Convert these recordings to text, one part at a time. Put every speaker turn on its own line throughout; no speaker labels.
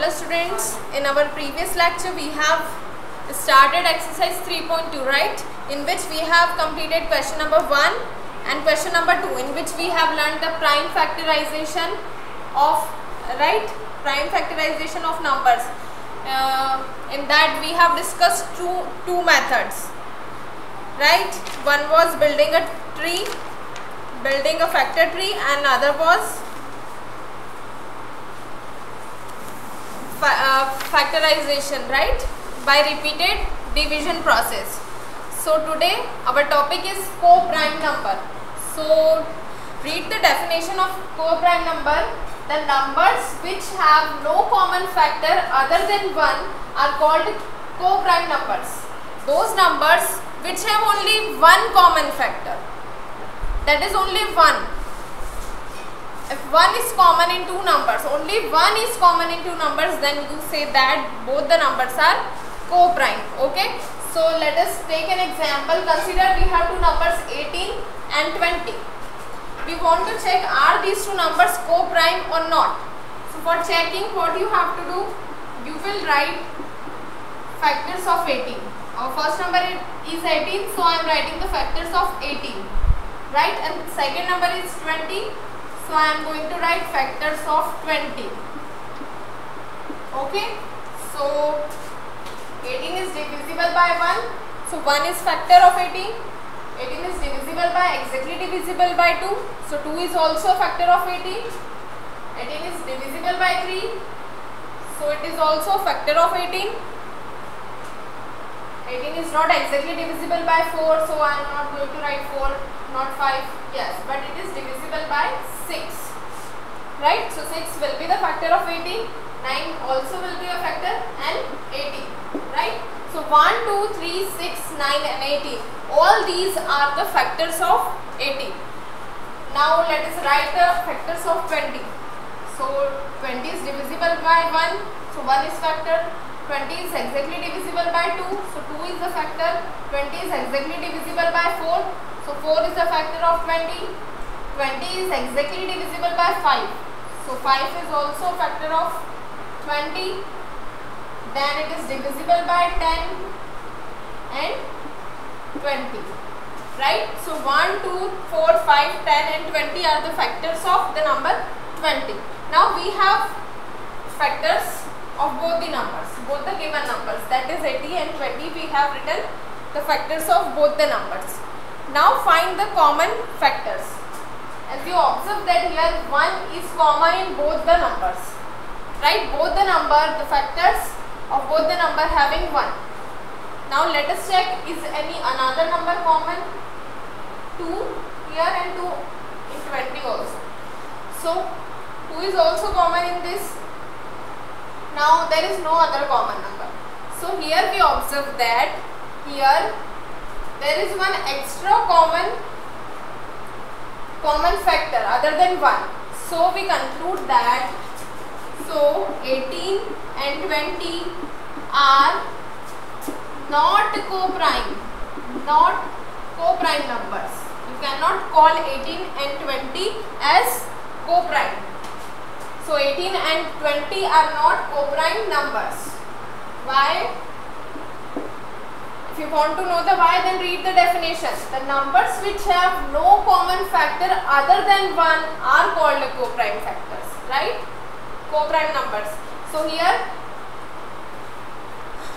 Hello students, in our previous lecture we have started exercise 3.2, right, in which we have completed question number 1 and question number 2, in which we have learned the prime factorization of, right, prime factorization of numbers. In that we have discussed two methods, right. One was building a tree, building a factor tree, and other was factorization, right, by repeated division process. So today our topic is co-prime number. So read the definition of co-prime number. The numbers which have no common factor other than 1 are called co-prime numbers. Those numbers which have only one common factor, that is only 1. If 1 is common in two numbers, only 1 is common in two numbers, then you say that both the numbers are co-prime. Okay. So let us take an example. Consider we have two numbers 18 and 20. We want to check are these two numbers co-prime or not. So for checking, what you have to do, you will write factors of 18. Our first number is 18, so I am writing the factors of 18, right, and second number is 20. So I am going to write factors of 20. Okay. So 18 is divisible by 1. So 1 is factor of 18. 18 is divisible by, exactly divisible by 2. So 2 is also a factor of 18. 18 is divisible by 3. So it is also a factor of 18. 18 is not exactly divisible by 4. So I am not going to write 4, not 5. Yes, but it is divisible by 6, right. So 6 will be the factor of 18, 9 also will be a factor, and 18, right. So 1, 2, 3, 6, 9 and 18, all these are the factors of 18. Now let us write the factors of 20. So 20 is divisible by 1, so 1 is factor. 20 is exactly divisible by 2, so 2 is the factor. 20 is exactly divisible by 4, so 4 is the factor of 20. 20 is exactly divisible by 5, so 5 is also a factor of 20. Then it is divisible by 10 and 20, right. So 1, 2, 4, 5, 10 and 20 are the factors of the number 20. Now we have factors of both the numbers, both the given numbers, that is 80 and 20. We have written the factors of both the numbers. Now find the common factors. As you observe that here 1 is common in both the numbers, right. Both the factors of both the number having 1. Now let us check, is any another number common? 2 here and 2 in 20 also. So 2 is also common in this. Now there is no other common number. So here we observe that here there is one extra common factor other than 1. So we conclude that, so 18 and 20 are not co-prime numbers. You cannot call 18 and 20 as co-prime. So 18 and 20 are not co-prime numbers. Why? If you want to know the why, then read the definition. The numbers which have no common factor other than 1 are called co-prime factors, right? Co-prime numbers. So here,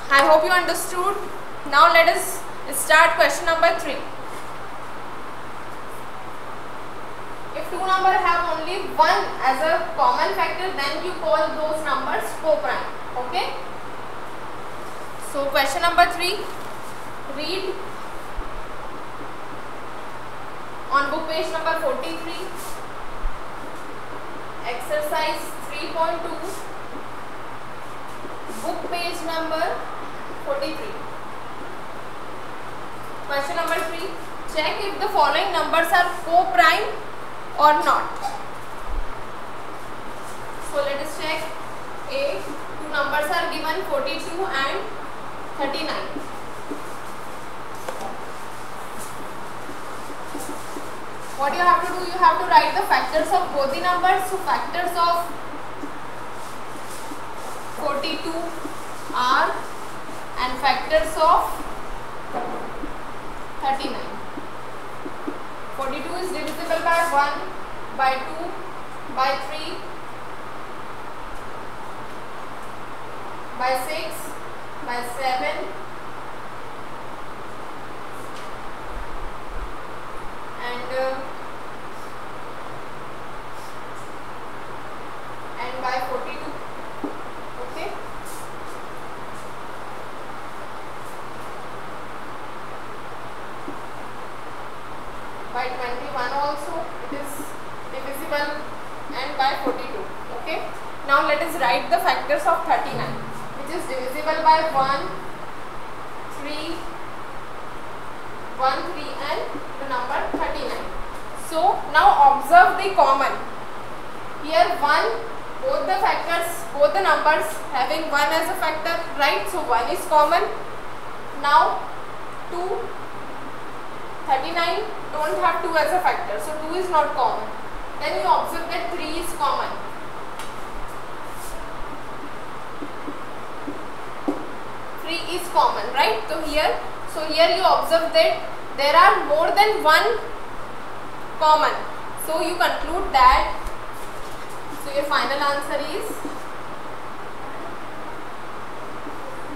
I hope you understood. Now let us start question number 3. If two numbers have only 1 as a common factor, then you call those numbers co-prime. Okay. So question number 3. Read on book page number 43, exercise 3.2, book page number 43. Question number 3. Check if the following numbers are co-prime or not. So let us check. A, two numbers are given, 42 and 39. What you have to do, you have to write the factors of both the numbers. So factors of 42 are and factors of 39. 42 is divisible by 1, by 2, by 3, by 6, by 7, and by 42. Okay. By 21 also it is divisible, and by 42. Okay. Now let us write the factors of 39, which is divisible by 1, 3, 1, 3 and the number 39. So now observe the common. Here 1, both the factors, both the numbers having 1 as a factor, right? So 1 is common. Now 2, 39 don't have 2 as a factor, so 2 is not common. Then you observe that 3 is common. 3 is common, right? So here you observe that there are more than 1 common. So you conclude that, so your final answer is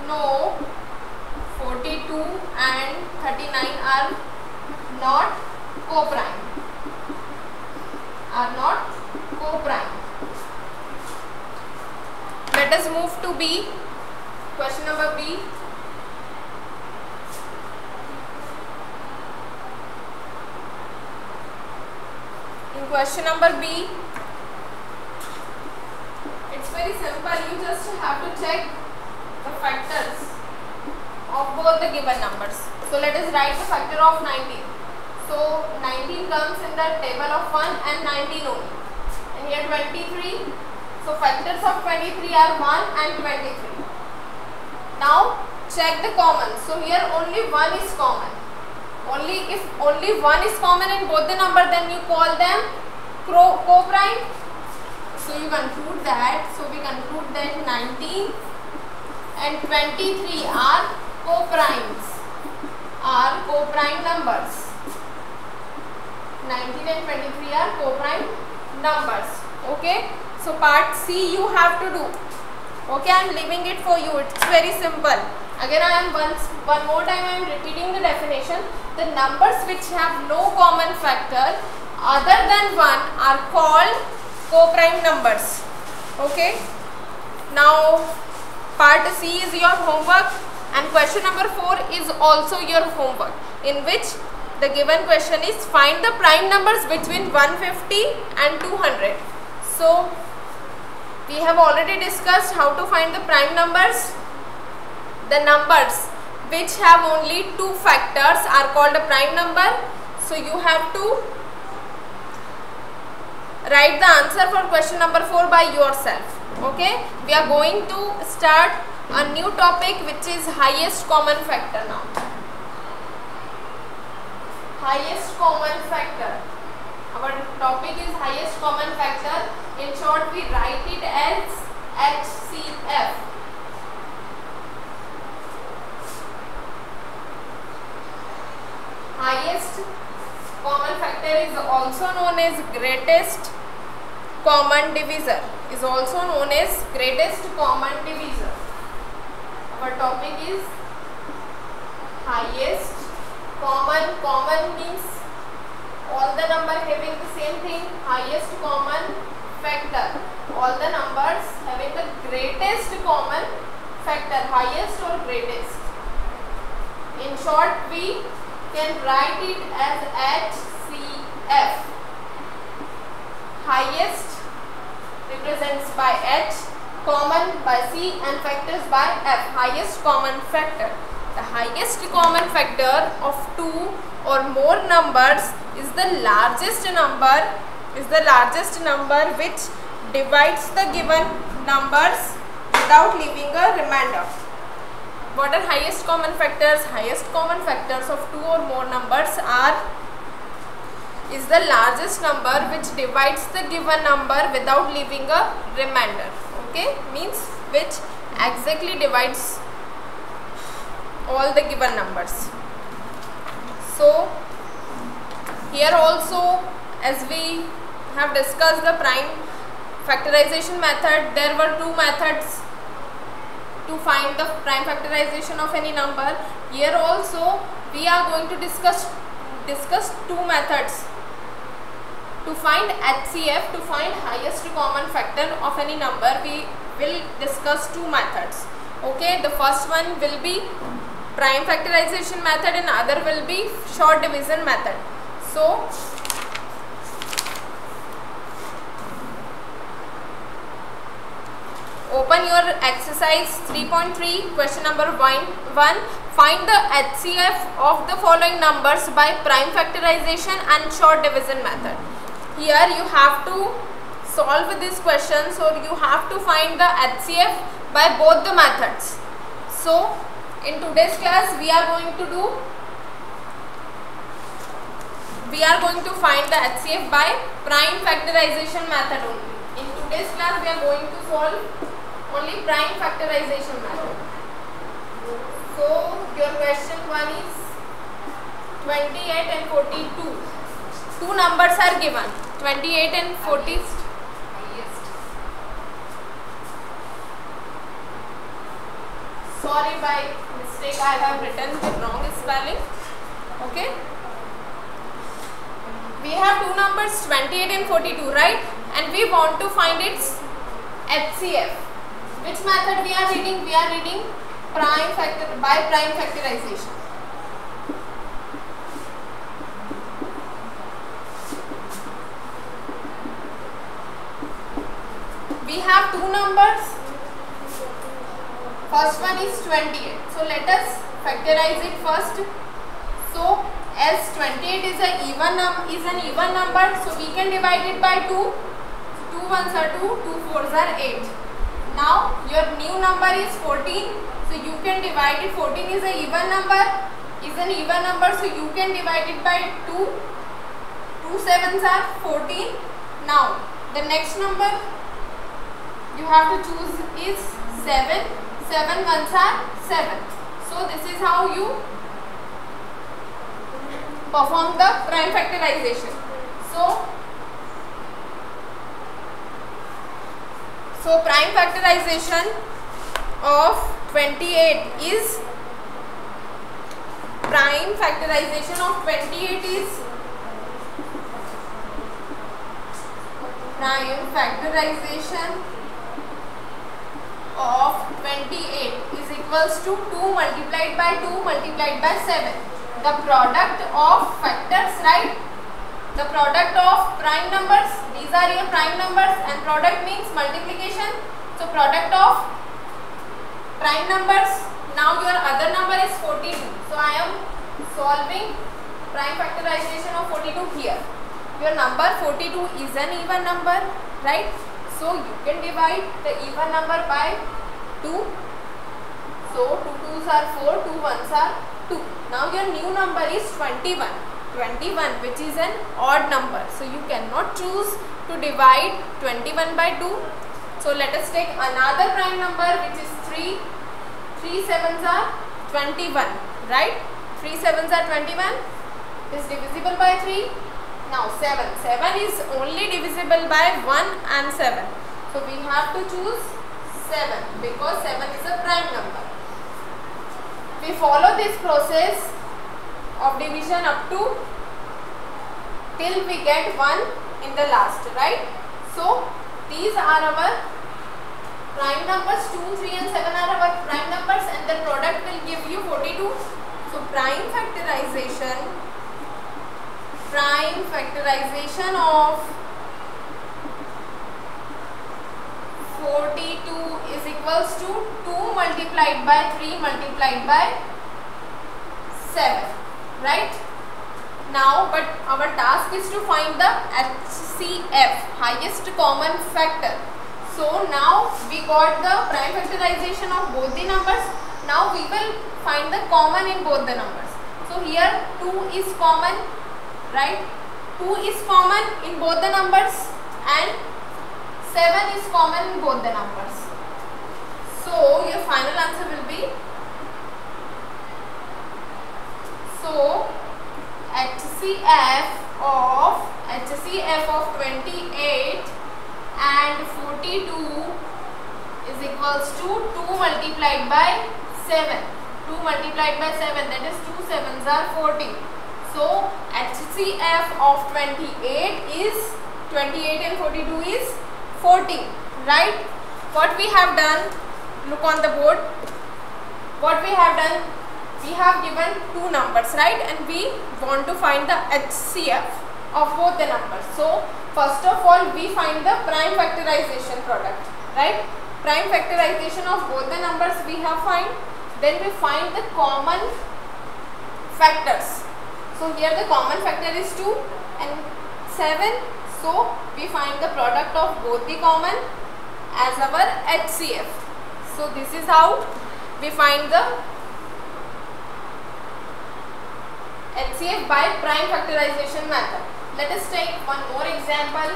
no, 42 and 39 are not co-prime. Let us move to B. Question number B. In question number B, it's very simple. You just have to check the factors of both the given numbers. So let us write the factor of 19. So 19 comes in the table of 1 and 19 only. And here 23. So factors of 23 are 1 and 23. Now check the common. So here only 1 is common. If only 1 is common in both the number, then you call them co-prime. So you conclude that. So we conclude that 19 and 23 are co-primes. Are co-prime numbers. 19 and 23 are co-prime numbers. Okay. So part C you have to do. Okay, I am leaving it for you. It's very simple. Again, one more time I am repeating the definition. The numbers which have no common factor other than 1 are called co-prime numbers. Okay. Now part C is your homework, and question number 4 is also your homework, in which the given question is find the prime numbers between 150 and 200. So we have already discussed how to find the prime numbers. The numbers which have only 2 factors are called a prime number. So you have to write the answer for question number 4 by yourself. Okay, we are going to start a new topic, which is highest common factor now. Highest common factor. Our topic is highest common factor. In short, we write it as HCF. Highest common factor is also known as greatest common divisor. Is also known as greatest common divisor. Our topic is highest common. Common means all the numbers having the same thing. Highest common factor. All the numbers having the greatest common factor. Highest or greatest. In short, we can write it as HCF. Highest represents by H, common by C, and factors by F. Highest common factor. The highest common factor of 2 or more numbers is the largest number which divides the given numbers without leaving a remainder. What are highest common factors? Highest common factors of 2 or more numbers are is the largest number which divides the given number without leaving a remainder. Okay, means which exactly divides all the given numbers. So here also, as we have discussed the prime factorization method, there were two methods to find the prime factorization of any number. Here also we are going to discuss two methods to find HCF, to find highest common factor of any number. We will discuss two methods. Okay, the first one will be prime factorization method and other will be short division method. So open your exercise 3.3, question number 1. Find the HCF of the following numbers by prime factorization and short division method. Here you have to solve this question, so you have to find the HCF by both the methods. So in today's class we are going to find the HCF by prime factorization method only. In today's class we are going to solve only prime factorization method. So your question 1 is 28 and 42. Two numbers are given, 28 and 40. Sorry, by mistake I have written the wrong spelling. Okay. We have two numbers 28 and 42, right? And we want to find its HCF. Which method we are reading? We are reading prime factorization. We have two numbers. First one is 28. So let us factorize it first. So as 28 is an even number, so we can divide it by 2. 2 ones are 2, 2 fours are 8. Now your new number is 14, so you can divide it. 14 is an even number, so you can divide it by 2. 2 sevens are 14. Now the next number you have to choose is 7. 7 ones are 7. So this is how you perform the prime factorization. So prime factorization of 28 is prime factorization of 28 is prime factorization of 28 is equals to 2 multiplied by 2 multiplied by 7. The product of factors, right? The product of prime numbers, these are your prime numbers, and product means multiplication. So product of prime numbers. Now your other number is 42. So I am solving prime factorization of 42 here. Your number 42 is an even number, right? So you can divide the even number by 2. So 2 2s are 4, 2 1s are 2. Now your new number is 21. 21, which is an odd number. So you cannot choose to divide 21 by 2. So let us take another prime number, which is 3. 3 sevens are 21, right? 3 sevens are 21. Is divisible by 3. Now 7. 7 is only divisible by 1 and 7. So we have to choose 7 because 7 is a prime number. We follow this process of division up to till we get 1 in the last, right? So these are our prime numbers. 2, 3 and 7 are our prime numbers, and the product will give you 42. So prime factorization of 42 is equals to 2 multiplied by 3 multiplied by 7, right? Now, but our task is to find the HCF, highest common factor. So now we got the prime factorization of both the numbers. Now we will find the common in both the numbers. So here 2 is common, right? 2 is common in both the numbers and 7 is common in both the numbers. So your final answer will be, so HCF of 28 and 42 is equals to 2 multiplied by 7. 2 multiplied by 7, that is 2 sevens are 40. So HCF of 28 is 28 and 42 is 40, right? What we have done, look on the board. What we have done, we have given two numbers, right? And we want to find the HCF of both the numbers. So first of all, we find the prime factorization product, right? Prime factorization of both the numbers we have find. Then we find the common factors. So here the common factor is 2 and 7. So we find the product of both the common as our HCF. So this is how we find the HCF by prime factorization method. Let us take one more example.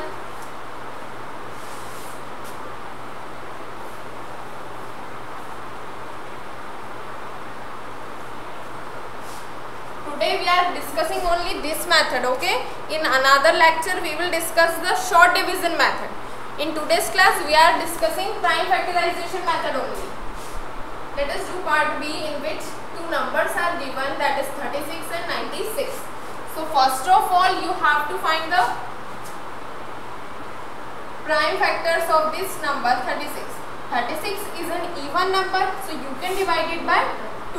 Today we are discussing only this method, okay? In another lecture we will discuss the short division method. In today's class we are discussing prime factorization method only. Let us do part B, in which two numbers are given, that is 36 and 96. So first of all you have to find the prime factors of this number 36. 36 is an even number, so you can divide it by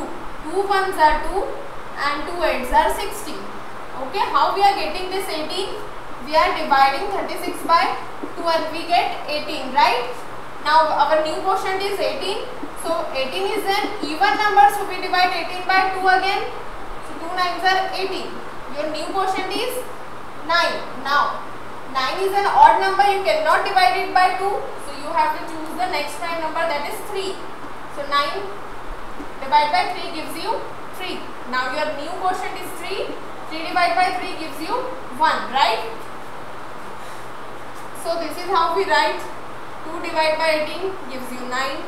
2. 2 ones are 2 and 2 eights are 16. Okay, how we are getting this 18? We are dividing 36 by 2 and we get 18, right? Now our new quotient is 18. So 18 is an even number, so we divide 18 by 2 again. So 2 nines are 18. Your new quotient is 9. Now 9 is an odd number, you cannot divide it by 2. So you have to choose the next prime number, that is 3. So 9 divided by 3 gives you 3. Now your new quotient is 3. 3 divided by 3 gives you 1, right? So this is how we write. 2 divided by 18 gives you 9.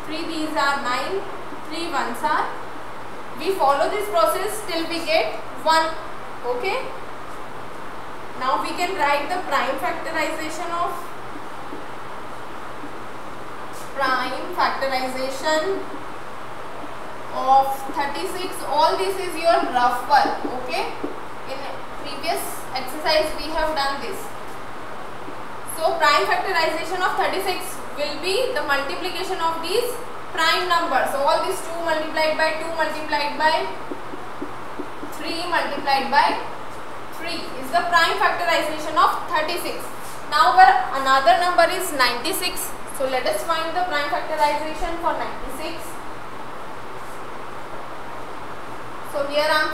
3 these are 9. 3 ones are. We follow this process till we get 1. Okay. Now we can write the prime factorization of 36. All this is your rough work, okay? In previous exercise we have done this. So prime factorization of 36 will be the multiplication of these prime numbers. So all these 2 multiplied by 2 multiplied by 3 multiplied by 3 is the prime factorization of 36. Now our another number is 96. So let us find the prime factorization for 96. So here I am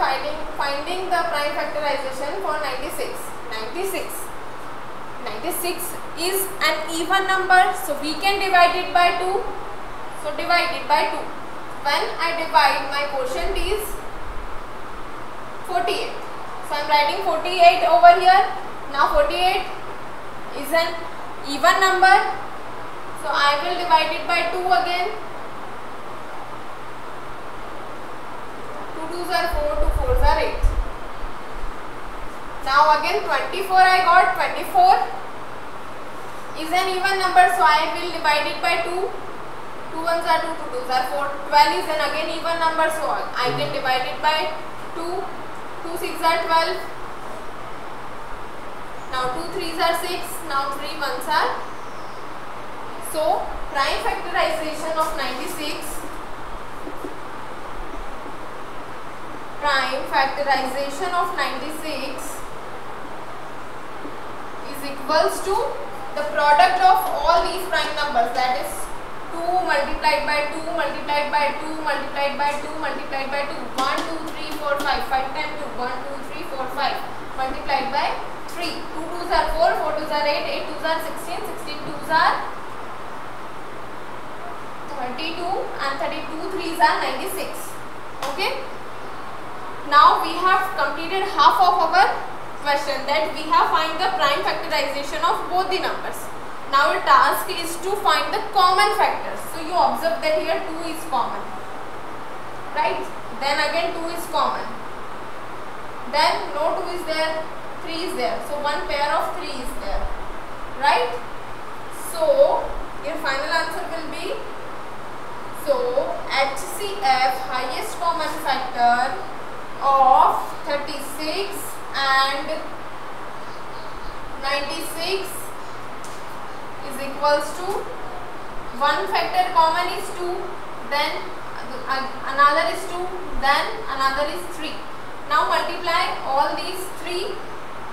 finding the prime factorization for 96. 96 is an even number, so we can divide it by 2. So divide it by 2. When I divide, my quotient is 48. So I am writing 48 over here. Now 48 is an even number, so I will divide it by 2 again. 2 2s are 4, 2 4s are 8. Now again 24 I got. 24 is an even number, so I will divide it by 2. 2 ones are 2, 2 2s are 4. 12 is an again even number, so I can divide it by 2. 2 6 are 12. Now 2 3s are 6. Now 3 1s are. So prime factorization of 96. Prime factorization of 96 is equals to the product of all these prime numbers, that is 2 multiplied by 2 multiplied by 2 multiplied by 2 multiplied by 2. 1 2 3 4 5. 5 times 2. 1 2 3 4 5 multiplied by 3. 2 2s are 4, 4 2s are 8, 8 2s are 16, 16 2s are 32 and 32 3s are 96. Okay. Now we have completed half of our question that we have find the prime factorization of both the numbers. Now your task is to find the common factors. So you observe that here 2 is common, right? Then again 2 is common. Then no 2 is there, 3 is there. So one pair of 3 is there, right? So your final answer will be, so HCF, highest common factor of 36 and 96 is equals to, one factor common is 2, then another is 2, then another is 3. Now multiply all these 3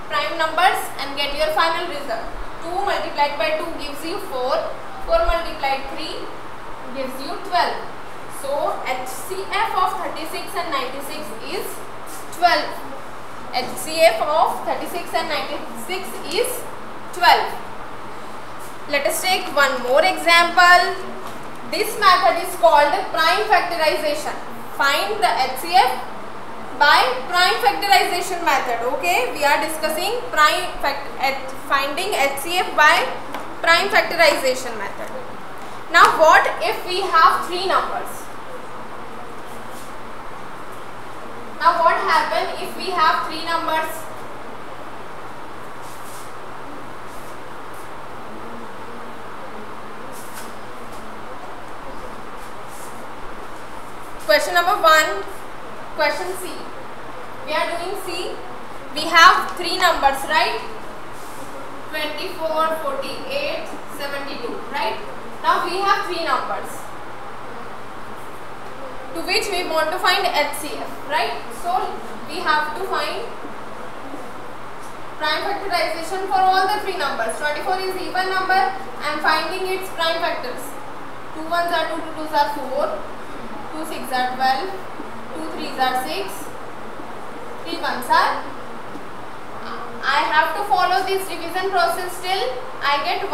prime numbers and get your final result. 2 multiplied by 2 gives you 4, 4 multiplied 3 gives you 12. So HCF of 36 and 96 is 12. HCF of 36 and 96 is 12. Let us take one more example. This method is called prime factorization. Find the HCF by prime factorization method. Okay, we are discussing finding HCF by prime factorization method. Now what if we have 3 numbers? Now what happens if we have 3 numbers? Question number 1, question C. We are doing C. We have 3 numbers, right? 24, 48, 72, right? Now we have 3 numbers to which we want to find HCF, right? So we have to find prime factorization for all the 3 numbers. 24 is even number. I am finding its prime factors. 2 1s are 2, 2 2s are 4, 2 6 are 12, 2 3s are 6, 3 1s are. I have to follow this division process till I get 1.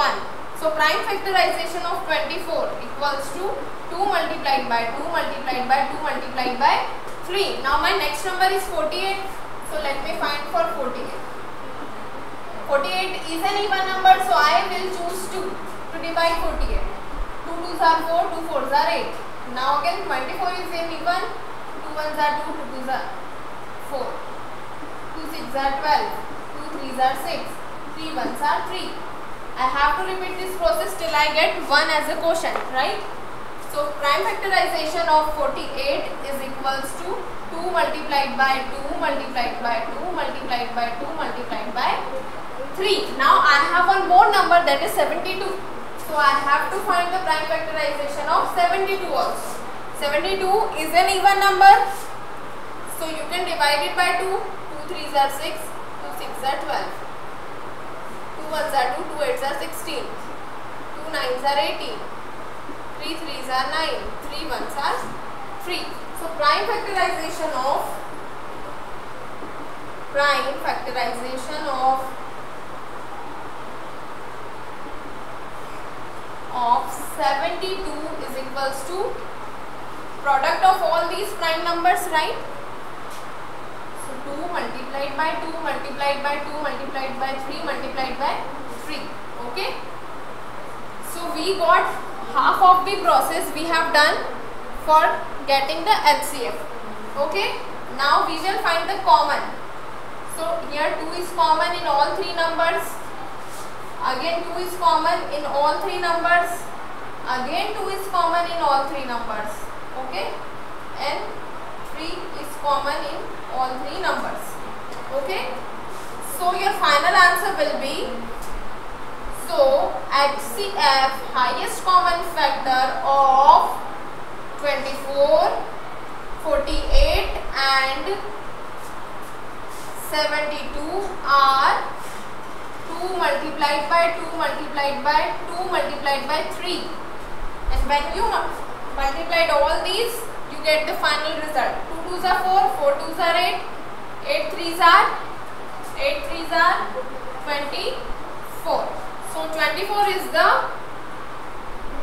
So prime factorization of 24 equals to 2 multiplied by 2 multiplied by 2 multiplied by 3. Now my next number is 48. So let me find for 48. 48 is an even number, so I will choose 2 to divide 48. 2 2s are 4, 2 4s are 8. Now again 24 is an even. 2 1s are 2, 2 2s are 4. 2 6s are 12. 2 3s are 6. 3 1s are 3. I have to repeat this process till I get 1 as a quotient, right? So prime factorization of 48 is equals to 2 multiplied by 2 multiplied by 2 multiplied by 2 multiplied by 3. Now I have one more number, that is 72. So I have to find the prime factorization of 72 also. 72 is an even number. So you can divide it by 2. 2 3s are 6, 2 6s are 12. 2 1s are 2, 2 8s are 16, 2 9s are 18, 3 3s are 9, 3 1s are 3. So prime factorization of 72 is equals to product of all these prime numbers, right? So 2 multiplied by 2 multiplied by 2 multiplied by 3 multiplied by 3. Okay. So we got half of the process we have done for getting the HCF. Okay. Now we will find the common. So here 2 is common in all 3 numbers. Again 2 is common in all 3 numbers. Again 2 is common in all 3 numbers. Okay. And 3 is common in all 3 numbers. Okay. So your final answer will be, so HCF, highest common factor of 24, 48 and 72 are 2 multiplied by 2 multiplied by 2 multiplied by 3. And when you multiplied all these, you get the final result. 2 2s are 4, 4 2s are 8, 8 3s are 24. So 24 is the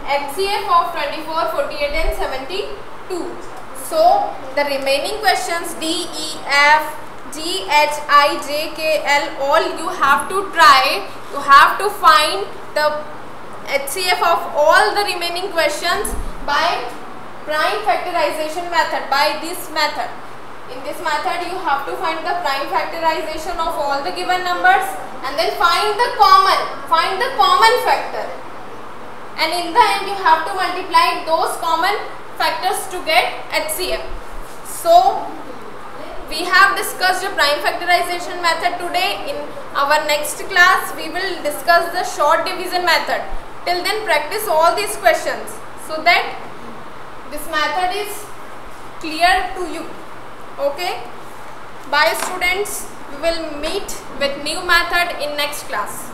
HCF of 24, 48 and 72. So the remaining questions D, E, F, GHIJKL, all you have to try. You have to find the HCF of all the remaining questions by prime factorization method, by this method. In this method you have to find the prime factorization of all the given numbers and then find the common factor, and in the end you have to multiply those common factors to get HCF. So we have discussed the prime factorization method today. In our next class we will discuss the short division method. Till then practice all these questions so that this method is clear to you. Okay, bye students, we will meet with new method in next class.